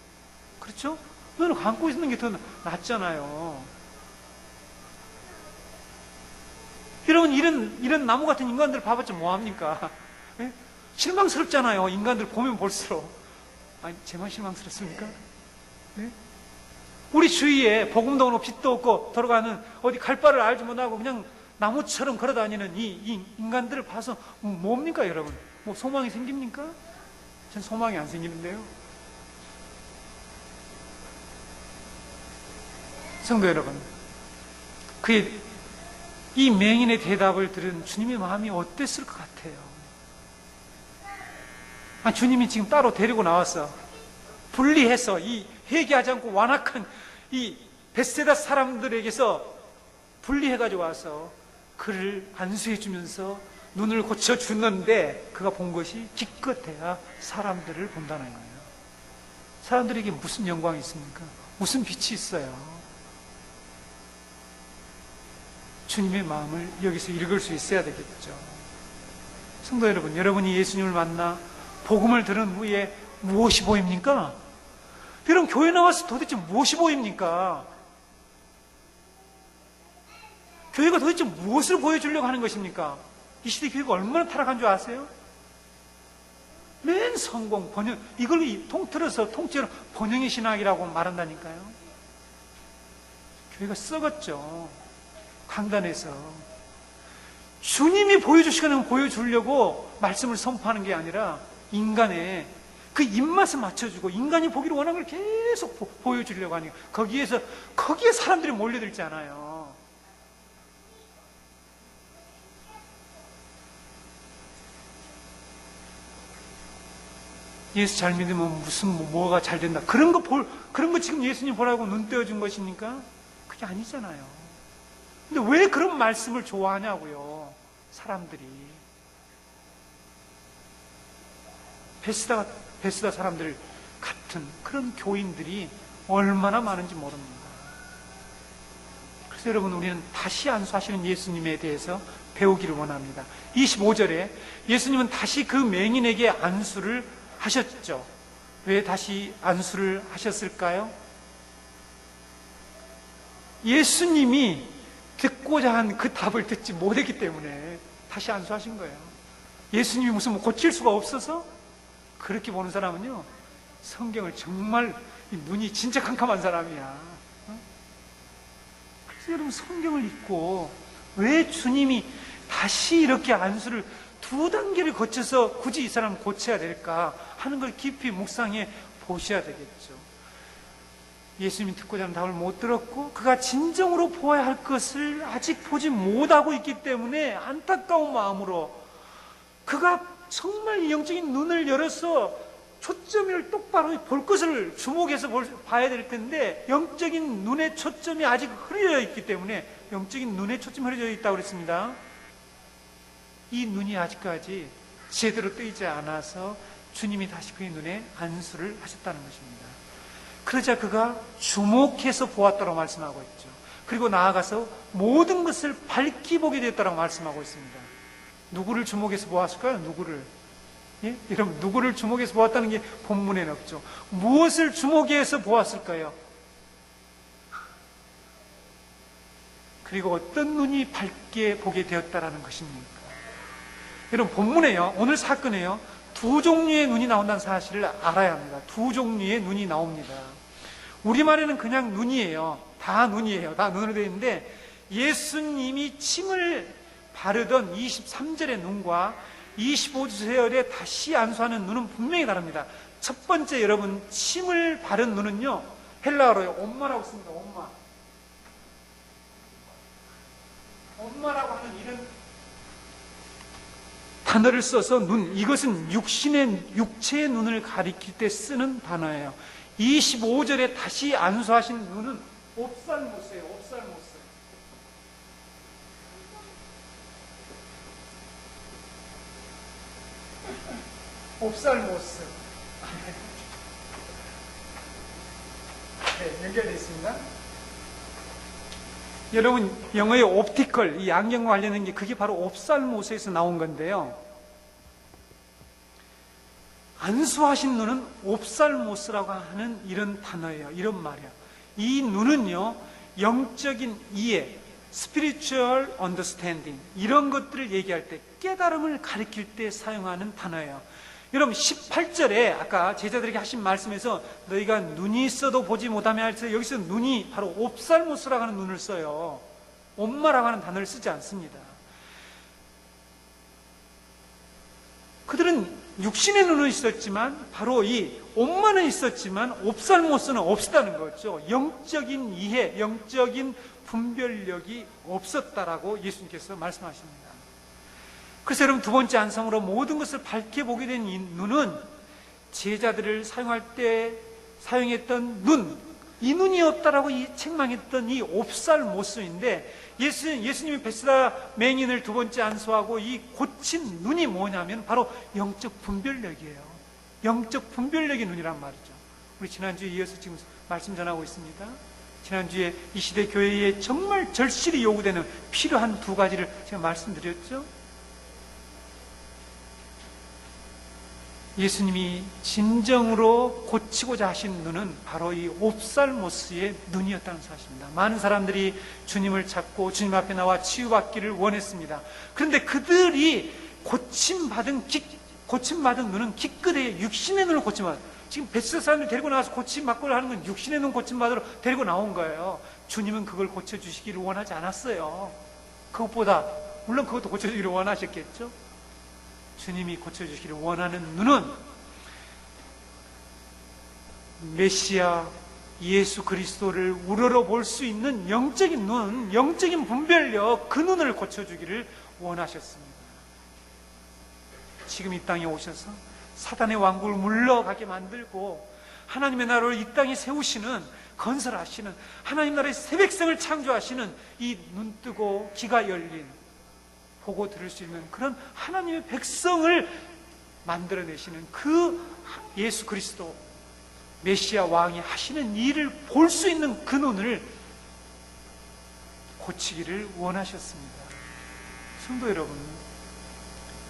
그렇죠? 눈을 감고 있는 게 더 낫잖아요. 여러분 이런 나무 같은 인간들을 봐봤자 뭐합니까? 예? 실망스럽잖아요. 인간들 보면 볼수록 아니, 제만 실망스럽습니까? 네? 우리 주위에 복음도 없고 빛도 없고 돌아가는 어디 갈 바를 알지 못하고 그냥 나무처럼 걸어다니는 이 인간들을 봐서 뭡니까 여러분? 뭐 소망이 생깁니까? 전 소망이 안 생기는데요. 성도 여러분, 그의 이 맹인의 대답을 들은 주님의 마음이 어땠을 것 같아요? 주님이 지금 따로 데리고 나왔어. 분리해서 이 회개하지 않고 완악한 이 벳세다 사람들에게서 분리해가지고 와서 그를 안수해주면서 눈을 고쳐주는데 그가 본 것이 기껏해야 사람들을 본다는 거예요. 사람들에게 무슨 영광이 있습니까? 무슨 빛이 있어요? 주님의 마음을 여기서 읽을 수 있어야 되겠죠. 성도 여러분, 여러분이 예수님을 만나 복음을 들은 후에 무엇이 보입니까? 여러분, 교회 나와서 도대체 무엇이 보입니까? 교회가 도대체 무엇을 보여주려고 하는 것입니까? 이 시대 교회가 얼마나 타락한 줄 아세요? 맨 성공, 번영, 이걸 통틀어서 통째로 번영의 신학이라고 말한다니까요. 교회가 썩었죠. 강단에서. 주님이 보여주시는 보여주려고 말씀을 선포하는 게 아니라 인간의 그 입맛에 맞춰주고 인간이 보기를 원하는 걸 계속 보여주려고 하니까 거기에 사람들이 몰려들지 않아요. 예수 잘 믿으면 무슨 뭐가 잘 된다. 그런 거 지금 예수님 보라고 눈 떼어준 것입니까? 그게 아니잖아요. 근데 왜 그런 말씀을 좋아하냐고요, 사람들이. 베스다 사람들 같은 그런 교인들이 얼마나 많은지 모릅니다. 그래서 여러분, 우리는 다시 안수하시는 예수님에 대해서 배우기를 원합니다. 25절에 예수님은 다시 그 맹인에게 안수를 하셨죠. 왜 다시 안수를 하셨을까요? 예수님이 듣고자 한 그 답을 듣지 못했기 때문에 다시 안수하신 거예요. 예수님이 무슨 고칠 수가 없어서? 그렇게 보는 사람은요, 성경을 정말 눈이 진짜 캄캄한 사람이야. 그래서 여러분, 성경을 읽고 왜 주님이 다시 이렇게 안수를 2단계를 거쳐서 굳이 이 사람을 고쳐야 될까 하는 걸 깊이 묵상해 보셔야 되겠죠. 예수님이 듣고자 하는 답을 못 들었고 그가 진정으로 보아야 할 것을 아직 보지 못하고 있기 때문에 안타까운 마음으로 그가 정말 영적인 눈을 열어서 초점을 똑바로 볼 것을 주목해서 봐야 될 텐데 영적인 눈의 초점이 아직 흐려져 있기 때문에, 영적인 눈의 초점이 흐려져 있다고 그랬습니다. 이 눈이 아직까지 제대로 뜨이지 않아서 주님이 다시 그의 눈에 안수를 하셨다는 것입니다. 그러자 그가 주목해서 보았다고 말씀하고 있죠. 그리고 나아가서 모든 것을 밝히 보게 되었다고 말씀하고 있습니다. 누구를 주목해서 보았을까요? 누구를? 예? 여러분, 누구를 주목해서 보았다는 게 본문에는 없죠. 무엇을 주목해서 보았을까요? 그리고 어떤 눈이 밝게 보게 되었다라는 것입니까? 여러분, 본문에요, 오늘 사건에요, 2종류의 눈이 나온다는 사실을 알아야 합니다. 2종류의 눈이 나옵니다. 우리말에는 그냥 눈이에요. 다 눈이에요. 다 눈으로 되어 있는데, 예수님이 침을 바르던 23절의 눈과 25절에 다시 안수하는 눈은 분명히 다릅니다. 첫 번째, 여러분, 침을 바른 눈은요, 헬라어로요, 엄마라고 씁니다. 엄마라고 하는 이런 단어를 써서 눈, 이것은 육체의 눈을 가리킬 때 쓰는 단어예요. 25절에 다시 안수하신 눈은 옵살모스예요. 옵살모스. 옵살모스. 네, 연결되어 있습니다. 여러분, 영어의 옵티컬, 이 안경과 관련된 게 그게 바로 옵살모스에서 나온 건데요. 안수하신 눈은 옵살모스라고 하는 이런 단어예요. 이런 말이에요. 이 눈은요, 영적인 이해, spiritual understanding, 이런 것들을 얘기할 때, 깨달음을 가리킬 때 사용하는 단어예요. 여러분 18절에 아까 제자들에게 하신 말씀에서 너희가 눈이 있어도 보지 못하며 할때 여기서 눈이 바로 옵살모스라고 하는 눈을 써요. 옴마라고 하는 단어를 쓰지 않습니다. 그들은 육신의 눈은 있었지만 바로 이 옴마는 있었지만 옵살모스는 없었다는 거죠. 영적인 이해, 영적인 분별력이 없었다라고 예수님께서 말씀하십니다. 그래서 여러분 두 번째 안성으로 모든 것을 밝게 보게 된 이 눈은 제자들을 사용할 때 사용했던 눈, 이 눈이 없다라고 책망했던 이 옵살모스인데 예수님이 베스다 맹인을 두 번째 안수하고 이 고친 눈이 뭐냐면 바로 영적 분별력이에요. 영적 분별력의 눈이란 말이죠. 우리 지난주에 이어서 지금 말씀 전하고 있습니다. 지난주에 이 시대 교회에 정말 절실히 요구되는 필요한 두 가지를 제가 말씀드렸죠. 예수님이 진정으로 고치고자 하신 눈은 바로 이 옵살모스의 눈이었다는 사실입니다. 많은 사람들이 주님을 찾고 주님 앞에 나와 치유받기를 원했습니다. 그런데 그들이 고침받은 눈은 기껏해야 육신의 눈을 고침받은, 지금 베스다 사람들 데리고 나와서 고침받고 하는 건 육신의 눈 고침받으러 데리고 나온 거예요. 주님은 그걸 고쳐주시기를 원하지 않았어요. 그것보다 물론 그것도 고쳐주기를 원하셨겠죠. 주님이 고쳐주시기를 원하는 눈은 메시아 예수 그리스도를 우러러 볼 수 있는 영적인 눈, 영적인 분별력, 그 눈을 고쳐주기를 원하셨습니다. 지금 이 땅에 오셔서 사단의 왕국을 물러가게 만들고 하나님의 나라를 이 땅에 세우시는, 건설하시는, 하나님 나라의 새 백성을 창조하시는 이 눈뜨고 귀가 열린, 보고 들을 수 있는 그런 하나님의 백성을 만들어내시는 그 예수 그리스도 메시아 왕이 하시는 일을 볼 수 있는 그 눈을 고치기를 원하셨습니다. 성도 여러분,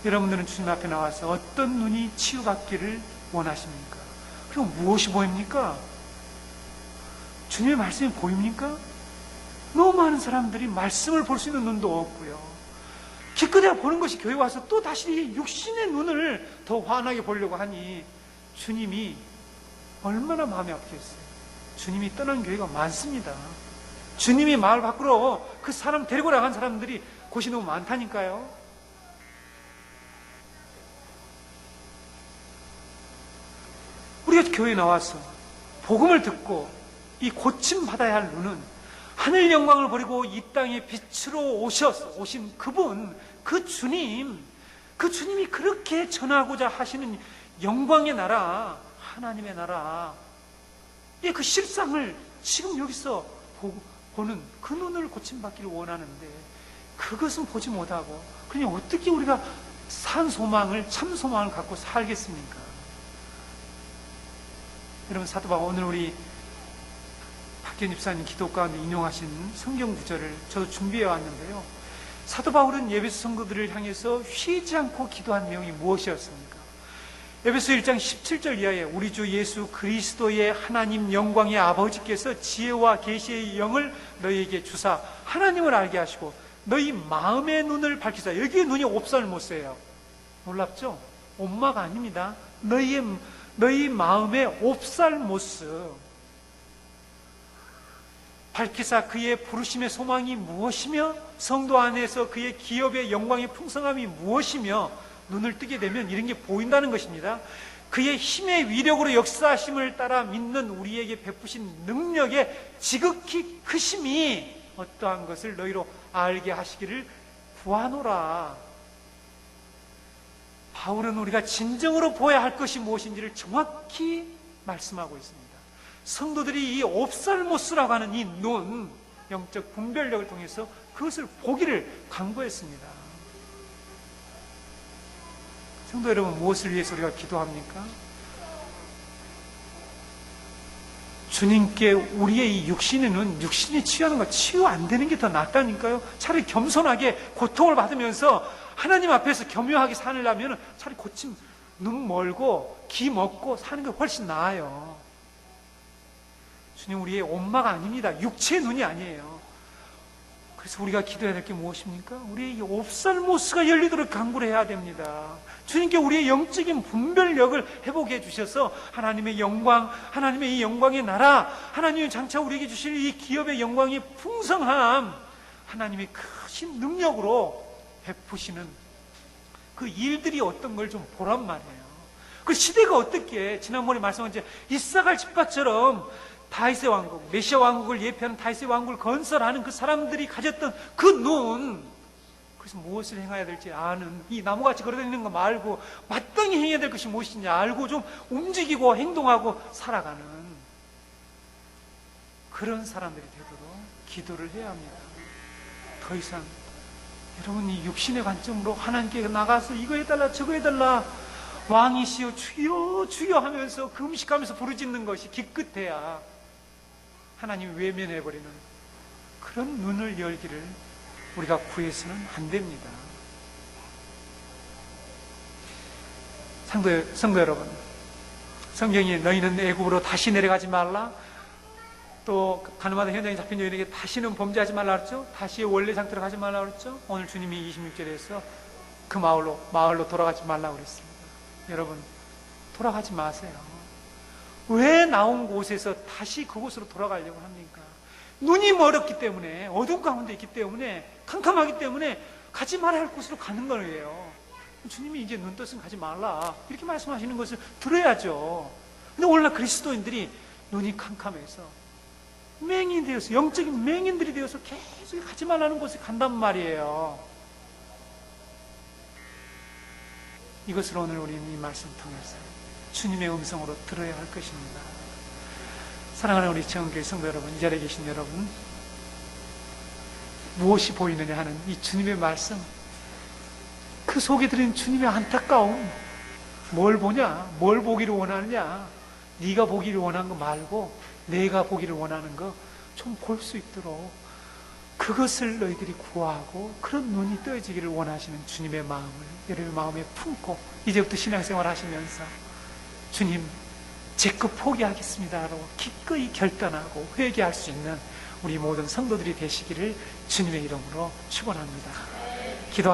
여러분들은 주님 앞에 나와서 어떤 눈이 치유받기를 원하십니까? 그리고 무엇이 보입니까? 주님의 말씀이 보입니까? 너무 많은 사람들이 말씀을 볼 수 있는 눈도 없고요, 기껏해야 보는 것이 교회 와서 또 다시 육신의 눈을 더 환하게 보려고 하니 주님이 얼마나 마음이 아프겠어요. 주님이 떠난 교회가 많습니다. 주님이 마을 밖으로 그 사람 데리고 나간 사람들이 곳이 너무 많다니까요. 우리가 교회에 나와서 복음을 듣고 이 고침받아야 할 눈은 하늘 영광을 버리고 이 땅에 빛으로 오신 그분, 그 주님이 그렇게 전하고자 하시는 영광의 나라, 하나님의 나라, 그 실상을 지금 여기서 보는 그 눈을 고침받기를 원하는데 그것은 보지 못하고 그냥 어떻게 우리가 산 소망을, 참 소망을 갖고 살겠습니까? 여러분, 사도 바울, 오늘 우리 박기현 집사님 기도 가운데 인용하신 성경 구절을 저도 준비해 왔는데요, 사도 바울은 에베소 성도들을 향해서 쉬지 않고 기도한 내용이 무엇이었습니까? 에베소 1장 17절 이하에 우리 주 예수 그리스도의 하나님 영광의 아버지께서 지혜와 계시의 영을 너희에게 주사 하나님을 알게 하시고 너희 마음의 눈을 밝히사. 여기에 눈이 옵살모스예요. 놀랍죠? 옴마가 아닙니다. 너희 마음의 옵살모스 밝히사 그의 부르심의 소망이 무엇이며 성도 안에서 그의 기업의 영광의 풍성함이 무엇이며 눈을 뜨게 되면 이런 게 보인다는 것입니다. 그의 힘의 위력으로 역사하심을 따라 믿는 우리에게 베푸신 능력의 지극히 크심이 어떠한 것을 너희로 알게 하시기를 구하노라. 바울은 우리가 진정으로 보아야 할 것이 무엇인지를 정확히 말씀하고 있습니다. 성도들이 이 옵살모스라고 하는 이 눈, 영적 분별력을 통해서 그것을 보기를 강구했습니다. 성도 여러분, 무엇을 위해서 우리가 기도합니까? 주님께 우리의 이 육신의 눈, 육신이 치유하는 거 치유 안 되는 게 더 낫다니까요. 차라리 겸손하게 고통을 받으면서 하나님 앞에서 겸허하게 사느라면 차라리 고침, 눈 멀고 귀 먹고 사는 게 훨씬 나아요. 주님, 우리의 옴마가 아닙니다. 육체의 눈이 아니에요. 그래서 우리가 기도해야 될 게 무엇입니까? 우리의 이 옵살모스가 열리도록 간구를 해야 됩니다. 주님께 우리의 영적인 분별력을 회복해 주셔서 하나님의 영광, 하나님의 이 영광의 나라, 하나님이 장차 우리에게 주실 이 기업의 영광의 풍성함, 하나님의 크신 능력으로 베푸시는 그 일들이 어떤 걸 좀 보란 말이에요. 그 시대가 어떻게, 지난번에 말씀한 이사갈 집밭처럼 다윗의 왕국, 메시아 왕국을 예표하는 다윗의 왕국을 건설하는 그 사람들이 가졌던 그 눈, 그래서 무엇을 행해야 될지 아는, 이 나무같이 걸어다니는 거 말고 마땅히 행해야 될 것이 무엇인지 알고 좀 움직이고 행동하고 살아가는 그런 사람들이 되도록 기도를 해야 합니다. 더 이상 여러분 이 육신의 관점으로 하나님께 나가서 이거 해달라 저거 해달라, 왕이시여 주여 주여 하면서 금식하면서 부르짖는 것이 기껏해야 하나님이 외면해버리는 그런 눈을 열기를 우리가 구해서는 안 됩니다. 성도 여러분, 성경이 너희는 애굽으로 다시 내려가지 말라, 또 가늠하던 현장에 잡힌 여인에게 다시는 범죄하지 말라 그랬죠. 다시 원래 상태로 가지 말라 그랬죠. 오늘 주님이 26절에서 그 마을로 돌아가지 말라 그랬습니다. 여러분, 돌아가지 마세요. 왜 나온 곳에서 다시 그곳으로 돌아가려고 합니까? 눈이 멀었기 때문에, 어둠 가운데 있기 때문에, 캄캄하기 때문에 가지 말아야 할 곳으로 가는 거예요. 주님이 이제 눈 떴으면 가지 말라 이렇게 말씀하시는 것을 들어야죠. 근데 오늘날 그리스도인들이 눈이 캄캄해서 맹인이 되어서, 영적인 맹인들이 되어서 계속 가지 말라는 곳에 간단 말이에요. 이것을 오늘 우리는 이 말씀 통해서 주님의 음성으로 들어야 할 것입니다. 사랑하는 우리 정교회 성도 여러분, 이 자리에 계신 여러분, 무엇이 보이느냐 하는 이 주님의 말씀, 그 속에 들은 주님의 안타까움, 뭘 보냐, 뭘 보기를 원하느냐, 네가 보기를 원하는 거 말고 내가 보기를 원하는 거 좀 볼 수 있도록 그것을 너희들이 구하고 그런 눈이 떠지기를 원하시는 주님의 마음을 여러분의 마음에 품고 이제부터 신앙생활 하시면서 주님 제 것 포기하겠습니다라고 기꺼이 결단하고 회개할 수 있는 우리 모든 성도들이 되시기를 주님의 이름으로 축원합니다.